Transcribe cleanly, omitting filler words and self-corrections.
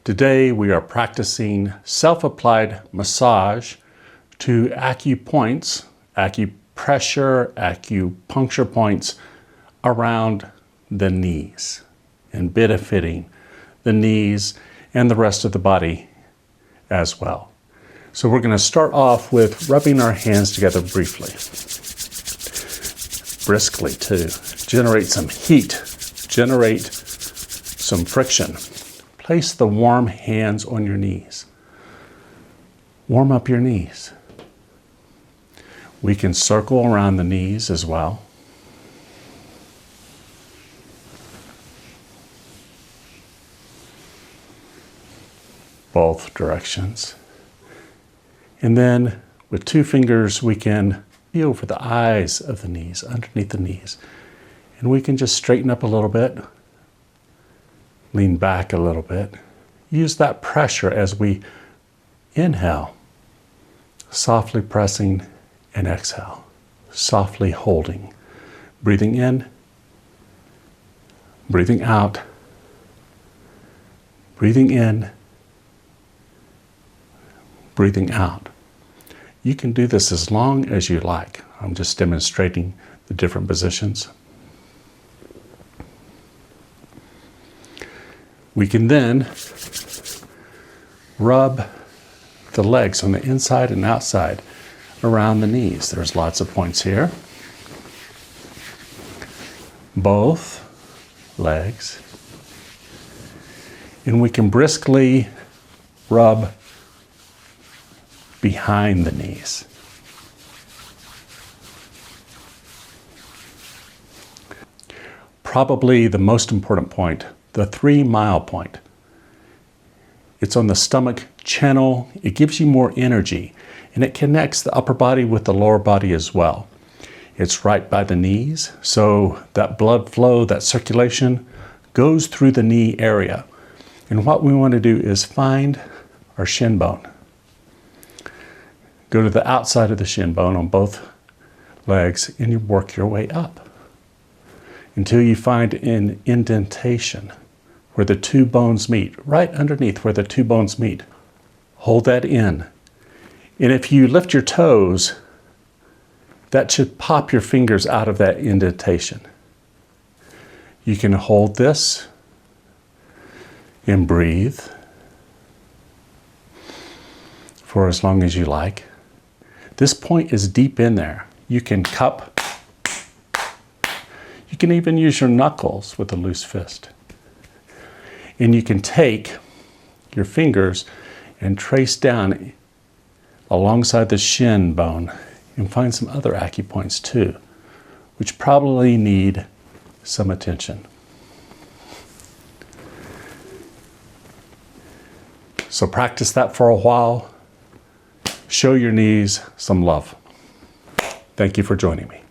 Today we are practicing self-applied massage to acupoints, acupressure, acupuncture points around the knees and benefiting the knees and the rest of the body as well. So we're going to start off with rubbing our hands together briefly, briskly too. Generate some heat, generate some friction. Place the warm hands on your knees. Warm up your knees. We can circle around the knees as well. Both directions. And then with 2 fingers, we can be over the eyes of the knees, underneath the knees. And we can just straighten up a little bit, lean back a little bit. Use that pressure as we inhale, softly pressing, and exhale, softly holding. Breathing in, breathing out, breathing in, breathing out. You can do this as long as you like. I'm just demonstrating the different positions. We can then rub the legs on the inside and outside around the knees. There's lots of points here. Both legs. And we can briskly rub behind the knees. Probably the most important point, the 3-mile point. It's on the stomach channel. It gives you more energy, and it connects the upper body with the lower body as well. It's right by the knees, so that blood flow, that circulation goes through the knee area. And what we want to do is find our shin bone. Go to the outside of the shin bone on both legs, and you work your way up until you find an indentation where the 2 bones meet, right underneath where the 2 bones meet. Hold that in. And if you lift your toes, that should pop your fingers out of that indentation. You can hold this and breathe for as long as you like. This point is deep in there. You can cup. You can even use your knuckles with a loose fist. And you can take your fingers and trace down alongside the shin bone and find some other acupoints too, which probably need some attention. So practice that for a while. Show your knees some love. Thank you for joining me.